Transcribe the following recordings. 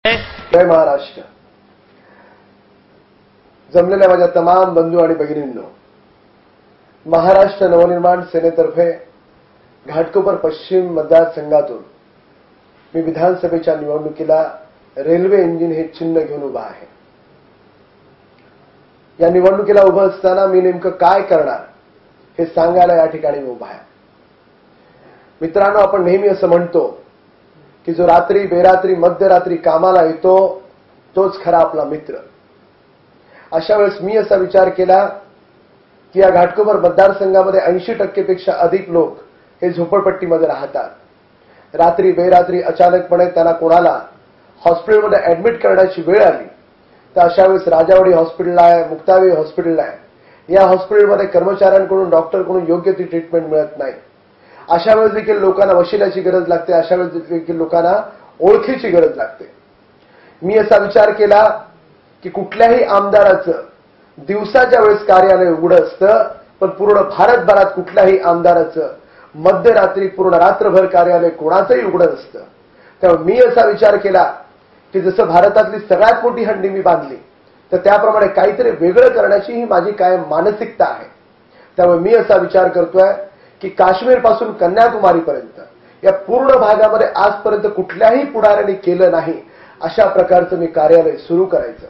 जय महाराष्ट्र. जमलेल्या माझ्या तमाम बंधू आणि भगिनींनो, महाराष्ट्र नवनिर्माण सेनेतर्फे घाटकोपर पश्चिम मतदारसंघातून मी विधानसभेच्या निवडणुकीला रेल्वे इंजिन हे चिन्ह घेऊन उभा आहे. या निवडणुकीला उभं असताना मी नेमकं काय करणार हे सांगायला या ठिकाणी उभा आहे. मित्रांनो, आपण नेहमी असं म्हणतो की जो रात्री बेरात्री मध्यरात्री कामाला येतो तोच खरा आपला मित्र. अशा वेळेस मी असा विचार केला की या घाटकोपर मतदारसंघामध्ये 80% पेक्षा अधिक लोक हे झोपडपट्टीमध्ये राहतात. रात्री बेरात्री अचानकपणे त्यांना कोणाला हॉस्पिटलमध्ये ऍडमिट करण्याची वेळ आली तर अशा वेळेस राजावाडी हॉस्पिटल आहे, मुक्तावेळी हॉस्पिटल आहे, या हॉस्पिटलमध्ये कर्मचाऱ्यांकडून डॉक्टरकडून योग्य ती ट्रीटमेंट मिळत नाही. अशा वेळेस देखील लोकांना वशिल्याची गरज लागते. अशा वेळेस देखील लोकांना ओळखीची गरज लागते. मी असा विचार केला की कुठल्याही आमदाराचं दिवसाच्या वेळेस कार्यालय उघडं असतं, पण पूर्ण भारतभरात कुठल्याही आमदाराचं मध्यरात्री पूर्ण रात्रभर कार्यालय कोणाचंही उघडं नसतं. त्यामुळे मी असा विचार केला की जसं भारतातली सगळ्यात मोठी हंडी मी बांधली तर त्याप्रमाणे काहीतरी वेगळं करण्याची ही माझी कायम मानसिकता आहे. त्यामुळे मी असा विचार करतोय की काश्मीरपासून कन्याकुमारीपर्यंत या पूर्ण भागामध्ये आजपर्यंत कुठल्याही पुढाऱ्यांनी केलं नाही अशा प्रकारचं मी कार्यालय सुरू करायचं.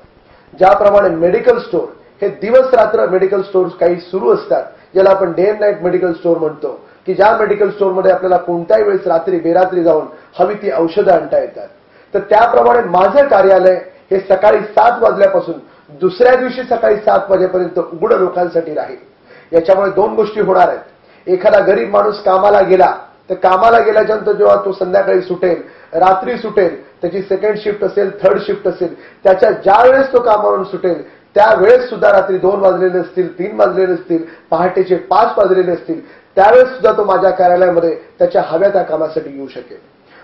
ज्याप्रमाणे मेडिकल स्टोअर हे दिवस रात्र मेडिकल स्टोअर्स काही सुरू असतात, ज्याला आपण day and night medical store म्हणतो, की ज्या मेडिकल स्टोअरमध्ये आपल्याला कोणत्याही वेळेस रात्री बेरात्री जाऊन हवी ती औषधं आणता येतात. तर त्याप्रमाणे माझं कार्यालय हे सकाळी 7 वाजल्यापासून दुसऱ्या दिवशी सकाळी 7 वाजेपर्यंत उघडं लोकांसाठी राहील. याच्यामुळे 2 गोष्टी होणार आहेत. एखादा गरीब माणूस कामाला गेला तर कामाला गेल्याच्यानंतर जेव्हा तो संध्याकाळी सुटेल, रात्री सुटेल, त्याची सेकंड शिफ्ट असेल, थर्ड शिफ्ट असेल, त्याच्या ज्या वेळेस तो कामावरून सुटेल त्यावेळेस सुद्धा रात्री 2 वाजलेले असतील, 3 वाजलेले असतील, पहाटेचे 5 वाजलेले असतील, त्यावेळेस सुद्धा तो माझ्या कार्यालयामध्ये त्याच्या हव्या त्या कामासाठी येऊ शकेल.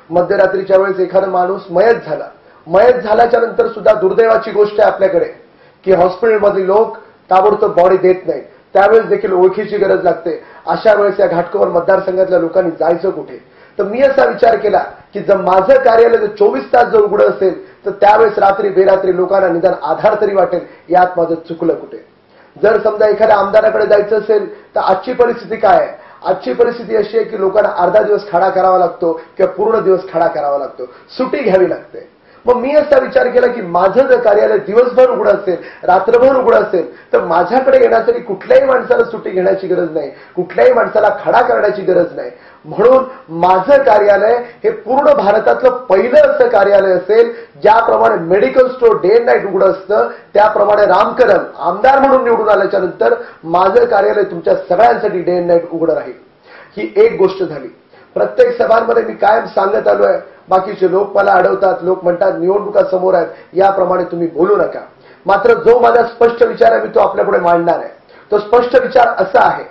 मध्यरात्रीच्या वेळेस एखादा माणूस मयत झाल्याच्या नंतर सुद्धा दुर्दैवाची गोष्ट आहे आपल्याकडे की हॉस्पिटलमधील लोक ताबडतोब बॉडी देत नाहीत. त्यावेळेस देखील ओळखीची गरज लागते. अशा वेळेस या घाटकोपर मतदारसंघातल्या लोकांनी जायचं कुठे? तर मी असा विचार केला की जर माझं कार्यालय 24 तास जर उघडं असेल तर त्यावेळेस रात्री बेरात्री लोकांना निदान आधार तरी वाटेल. यात माझं चुकलं कुठे? जर समजा एखाद्या आमदाराकडे जायचं असेल तर आजची परिस्थिती काय आहे? आजची परिस्थिती अशी आहे की लोकांना अर्धा दिवस खाडा करावा लागतो किंवा पूर्ण दिवस खाडा करावा लागतो, सुट्टी घ्यावी लागते. मग मी असा विचार केला की माझं जर कार्यालय दिवसभर उघडं असेल, रात्रभर उघडं असेल तर माझ्याकडे येण्यासाठी कुठल्याही माणसाला सुट्टी घेण्याची गरज नाही, कुठल्याही माणसाला खडा करण्याची गरज नाही. म्हणून माझं कार्यालय हे पूर्ण भारतातलं पहिलं असं कार्यालय असेल ज्याप्रमाणे medical store day and night उघडं असतं, त्याप्रमाणे राम कदम आमदार म्हणून निवडून आल्याच्या नंतर माझं कार्यालय तुमच्या सगळ्यांसाठी डे अँड नाईट उघडं राहील. ही एक गोष्ट झाली. प्रत्येक सभांमध्ये मी कायम सांगत आलोय, बाकीचे लोक मला अडवतात, लोक म्हणतात निवडणुका समोर आहेत, याप्रमाणे तुम्ही बोलू नका. मात्र जो माझा स्पष्ट विचार आहे मी तो आपल्यापुढे मांडणार आहे. तो स्पष्ट विचार असा आहे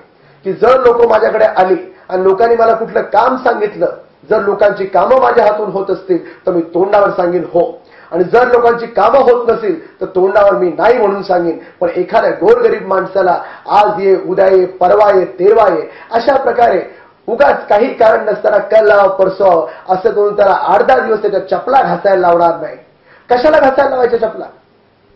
की जर लोक माझ्याकडे आली आणि लोकांनी मला कुठलं काम सांगितलं, जर लोकांची कामं माझ्या हातून होत असतील तर मी तोंडावर सांगेन हो, आणि जर लोकांची कामं होत नसेल तर तोंडावर मी नाही म्हणून सांगेन. पण एखाद्या गोरगरीब माणसाला आज ये, उद्या ये, परवा ये, तेरवा ये, अशा प्रकारे उगाच काही कारण नसताना कल लाव परसो असं करून त्याला 8-10 दिवस त्याच्या चपला घासायला लावणार नाही. कशाला घासायला लावायच्या चपला?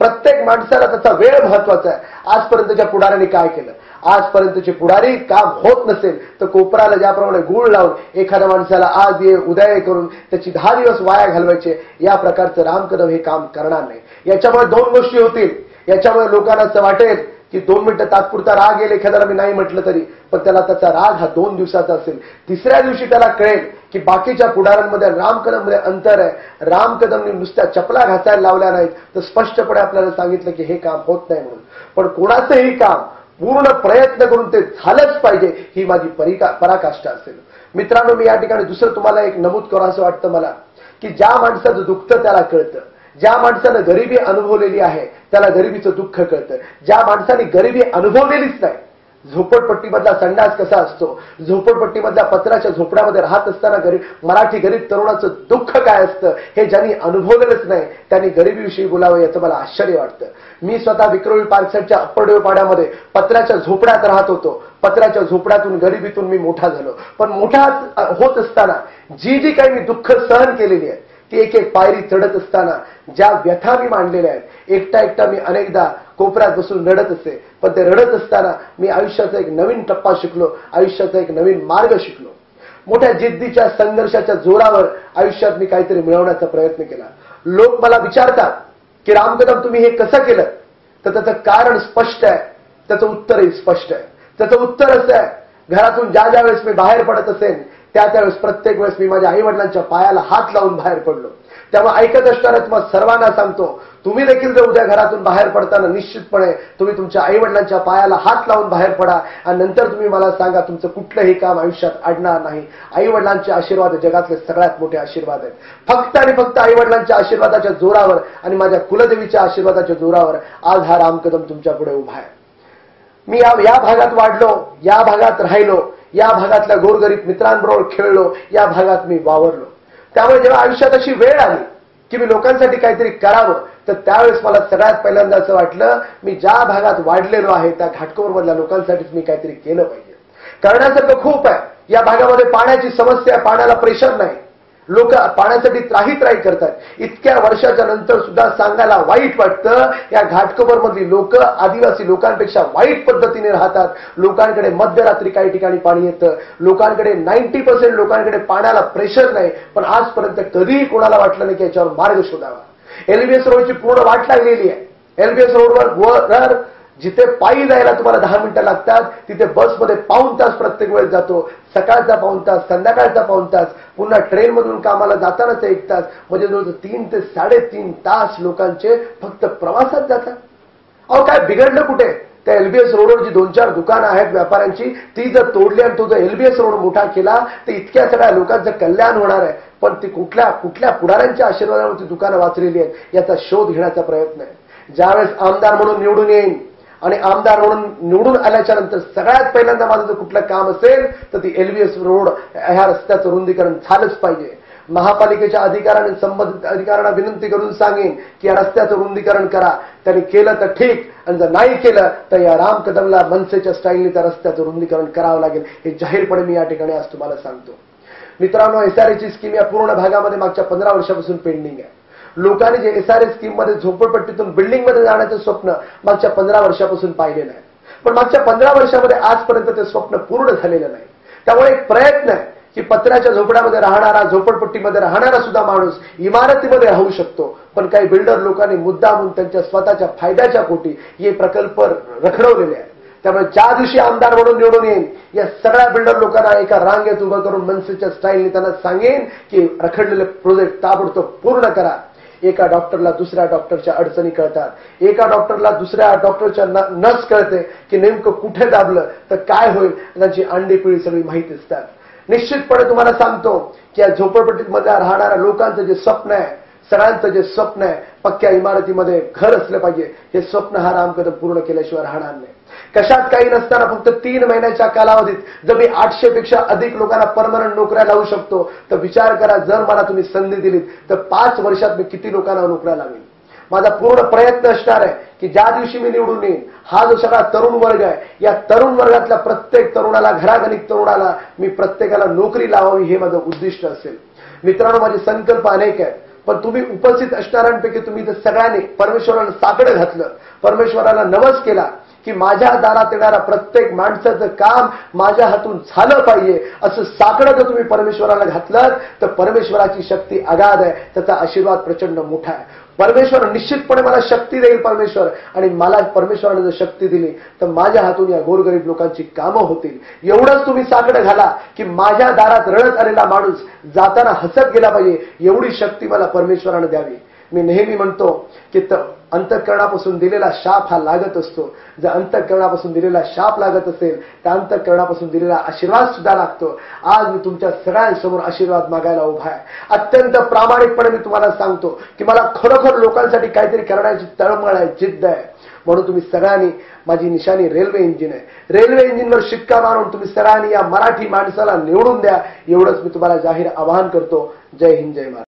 प्रत्येक माणसाला त्याचा वेळ महत्वाचा आहे. आजपर्यंतच्या पुढाऱ्यांनी काय केलं? आजपर्यंतचे पुढारी काम होत नसेल तर कोपराला ज्याप्रमाणे गुळ लावून एखाद्या माणसाला आज ये उद्या ये करून त्याची 10 दिवस वाया घालवायचे, या प्रकारचं राम कदम हे काम करणार नाही. याच्यामुळे 2 गोष्टी होतील. याच्यामुळे लोकांना असं वाटेल की 2 मिनिटं तात्पुरता राग येईल एखाद्याला मी नाही म्हटलं तरी, पण त्याला त्याचा राग हा 2 दिवसाचा असेल. तिसऱ्या दिवशी त्याला कळेल की बाकीच्या पुढाऱ्यांमध्ये राम कदममध्ये अंतर आहे. राम कदमने नुसत्या चपला घासायला लावल्या नाहीत तर स्पष्टपणे आपल्याला सांगितलं की हे काम होत नाही म्हणून. पण कोणाचंही काम पूर्ण प्रयत्न करून ते झालंच पाहिजे ही माझी पराकाष्ठा असेल. मित्रांनो, मी या ठिकाणी दुसरं तुम्हाला एक नमूद करावं असं वाटतं मला की ज्या माणसाचं दुखतं त्याला कळतं, ज्या माणसानं गरिबी अनुभवलेली आहे त्याला गरिबीचं दुःख कळतं. ज्या माणसाने गरिबी अनुभवलेलीच नाही, झोपडपट्टीमधला संडास कसा असतो, झोपडपट्टीमधल्या पत्राच्या झोपड्यामध्ये राहत असताना मराठी गरीब तरुणाचं दुःख काय असतं हे ज्यांनी अनुभवलेलंच नाही त्यांनी गरिबीविषयी बोलावं याचं मला आश्चर्य वाटतं. मी स्वतः विक्रोळी पार्कसाईडच्या अप्पर पाड्यामध्ये पत्राच्या झोपड्यात राहत होतो. पत्राच्या झोपड्यातून गरिबीतून मी मोठा झालो. पण मोठा होत असताना जी काही मी दुःख सहन केलेली आहे ती एक एक पायरी चढत असताना ज्या व्यथा मी मांडलेल्या आहेत, एकटा मी अनेकदा कोपऱ्यात बसून रडत असे, पण ते रडत असताना मी आयुष्याचा एक नवीन टप्पा शिकलो, आयुष्याचा एक नवीन मार्ग शिकलो. मोठ्या जिद्दीच्या संघर्षाच्या जोरावर आयुष्यात मी काहीतरी मिळवण्याचा प्रयत्न केला. लोक मला विचारतात की राम कदम तुम्ही हे कसं केलं, तर त्याचं कारण स्पष्ट आहे, त्याचं उत्तरही स्पष्ट आहे. त्याचं उत्तर असं आहे, घरातून ज्या वेळेस मी बाहेर पडत असेल त्यावेळेस प्रत्येक वेळेस मी माझ्या आईवडिलांच्या पायाला हात लावून बाहेर पडलो. त्यामुळे ऐकत असणाऱ्या तुम्हाला सर्वांना सांगतो, तुम्ही देखील जर उद्या घरातून बाहेर पडताना निश्चितपणे तुम्ही तुमच्या आईवडिलांच्या पायाला हात लावून बाहेर पडा आणि नंतर तुम्ही मला सांगा तुमचं कुठलंही काम आयुष्यात अडणार नाही. आईवडिलांचे आशीर्वाद जगातले सगळ्यात मोठे आशीर्वाद आहेत. फक्त आणि फक्त आईवडिलांच्या आशीर्वादाच्या जोरावर आणि माझ्या कुलदेवीच्या आशीर्वादाच्या जोरावर आज हा राम कदम तुमच्या पुढे उभा आहे. मी या भागात वाढलो, या भागात राहिलो, या भागातल्या गोरगरीब मित्रांबरोबर खेळलो, या भागात मी वावरलो. त्यामुळे जेव्हा आयुष्यात अशी वेळ आली की मी लोकांसाठी काहीतरी करावं, तर त्यावेळेस मला सगळ्यात पहिल्यांदा असं वाटलं मी ज्या भागात वाढलेलो आहे त्या घाटकोपरमधल्या लोकांसाठीच मी काहीतरी केलं पाहिजे. करण्यासारखं खूप आहे. या भागामध्ये पाण्याची समस्या आहे, पाण्याला प्रेशर नाही, लोक पाण्यासाठी त्राही करतात. इतक्या वर्षाच्या नंतर सुद्धा सांगायला वाईट वाटतं, या घाटकोपरमधली लोक आदिवासी लोकांपेक्षा वाईट पद्धतीने राहतात. लोकांकडे मध्यरात्री काही ठिकाणी पाणी येतं, लोकांकडे 90% लोकांकडे पाण्याला प्रेशर नाही, पण आजपर्यंत कधीही कोणाला वाटलं नाही की याच्यावर मार्ग शोधावा. एलबीएस रोडची पूर्ण वाट लागलेली आहे. एलबीएस रोडवर जिथे पायी जायला तुम्हाला 10 मिनिटं लागतात, तिथे बसमध्ये पाऊण तास प्रत्येक वेळेस जातो. सकाळचा पाऊण तास, संध्याकाळचा पाऊण तास, पुन्हा ट्रेनमधून कामाला जातानाच 1 तास, म्हणजे जवळ 3 ते 3.5 तास लोकांचे फक्त प्रवासात जातात. अहो काय बिघडलं कुठे? त्या एलबीएस रोडवर जी 2-4 दुकानं आहेत व्यापाऱ्यांची, ती जर तोडली आणि तो जर एलबीएस रोड मोठा केला तर इतक्या सगळ्या लोकांचं कल्याण होणार आहे. पण ती कुठल्या पुढाऱ्यांच्या आशीर्वादावर ती दुकानं वाचलेली आहेत याचा शोध घेण्याचा प्रयत्न आहे. ज्यावेळेस आमदार म्हणून निवडून येईन आणि आमदार म्हणून निवडून आल्याच्या नंतर सगळ्यात पहिल्यांदा माझं जर कुठलं काम असेल तर ती एलबीएस रोड ह्या रस्त्याचं रुंदीकरण झालंच पाहिजे. महापालिकेच्या अधिकाऱ्यांनी संबंधित अधिकाऱ्यांना विनंती करून सांगेन की या रस्त्याचं रुंदीकरण करा. त्यांनी केलं तर ठीक, आणि जर नाही केलं तर या राम कदमला मनसेच्या स्टाईलने त्या रस्त्याचं रुंदीकरण करावं लागेल. हे जाहीरपणे मी या ठिकाणी आज तुम्हाला सांगतो. मित्रांनो, एसआरएची स्कीम या पूर्ण भागामध्ये मागच्या 15 वर्षापासून पेंडिंग आहे. लोकांनी जे एसआरएस स्कीम मध्ये झोपडपट्टीतून बिल्डिंगमध्ये जाण्याचं स्वप्न मागच्या 15 वर्षापासून पाहिलेलं आहे, पण मागच्या 15 वर्षामध्ये आजपर्यंत ते स्वप्न पूर्ण झालेलं नाही. त्यामुळे एक प्रयत्न आहे की पत्र्याच्या झोपड्यामध्ये राहणारा, झोपडपट्टीमध्ये राहणारा सुद्धा माणूस इमारतीमध्ये राहू शकतो. पण काही बिल्डर लोकांनी मुद्दामून त्यांच्या स्वतःच्या फायद्याच्या पोटी हे प्रकल्प रखडवलेले आहेत. त्यामुळे ज्या दिवशी आमदार म्हणून निवडून येईल, या सगळ्या बिल्डर लोकांना एका रांगेत उभं करून मनसेच्या स्टाईलने त्यांना सांगेन की रखडलेले प्रोजेक्ट ताबडतोब पूर्ण करा. एका डॉक्टरला दुसऱ्या डॉक्टरच्या अडचणी कळतात, एका डॉक्टरला दुसऱ्या डॉक्टरच्या नस कळते की नेमकं कुठे दाबलं तर काय होईल, त्यांची अंडी पिळी सगळी माहिती असतात. निश्चितपणे तुम्हाला सांगतो की या झोपडपट्टीमध्ये राहणाऱ्या लोकांचं जे स्वप्न आहे, सगळ्यांचं जे स्वप्न आहे पक्क्या इमारतीमध्ये घर असलं पाहिजे, हे स्वप्न हा राम कदम पूर्ण केल्याशिवाय राहणार नाही. कशात काही नसताना फक्त 3 महिन्याच्या कालावधीत जर मी 800 पेक्षा अधिक लोकांना परमनंट नोकऱ्या लावू शकतो, तर विचार करा जर मला तुम्ही संधी दिलीत तर 5 वर्षात मी किती लोकांना नोकऱ्या लावेन. माझा पूर्ण प्रयत्न असणार आहे की ज्या दिवशी मी निवडून येईन, हा जो सगळा तरुण वर्ग आहे, या तरुण वर्गातल्या प्रत्येक तरुणाला, घरागणिक तरुणाला मी प्रत्येकाला नोकरी लावावी, हे माझं उद्दिष्ट असेल. मित्रांनो, माझे संकल्प अनेक आहेत, पण तुम्ही उपस्थित असणाऱ्यांपैकी तुम्ही तर सगळ्यांनी परमेश्वराला साकडं घातलं, परमेश्वराला नवस केला की माझ्या दारात येणारा प्रत्येक माणसाचं काम माझ्या हातून झालं पाहिजे, असं साकडं जर तुम्ही परमेश्वराला घातलं तर परमेश्वराची शक्ती अगाध आहे, त्याचा आशीर्वाद प्रचंड मोठा आहे. परमेश्वर निश्चितपणे मला शक्ती देईल परमेश्वर, आणि मला परमेश्वराने जर शक्ती दिली तर माझ्या हातून या गोरगरीब लोकांची कामं होतील. एवढंच तुम्ही साकडं घाला की माझ्या दारात रडत आलेला माणूस जाताना हसत गेला पाहिजे, एवढी शक्ती मला परमेश्वराने द्यावी. मी नेहमी म्हणतो की अंतःकरणापासून दिलेला शाप हा लागत असतो. जर अंतःकरणापासून दिलेला शाप लागत असेल तर अंतःकरणापासून दिलेला आशीर्वाद सुद्धा लागतो. आज मी तुमच्या सगळ्यांसमोर आशीर्वाद मागायला उभा आहे. अत्यंत प्रामाणिकपणे मी तुम्हाला सांगतो की मला खरोखर लोकांसाठी काहीतरी करण्याची तळमळ आहे, जिद्द आहे. म्हणून तुम्ही सगळ्यांनी, माझी निशाणी रेल्वे इंजिन आहे, रेल्वे इंजिनवर शिक्का मारून तुम्ही सगळ्यांनी या मराठी माणसाला निवडून द्या, एवढंच मी तुम्हाला जाहीर आवाहन करतो. जय हिंद, जय महाराष्ट्र.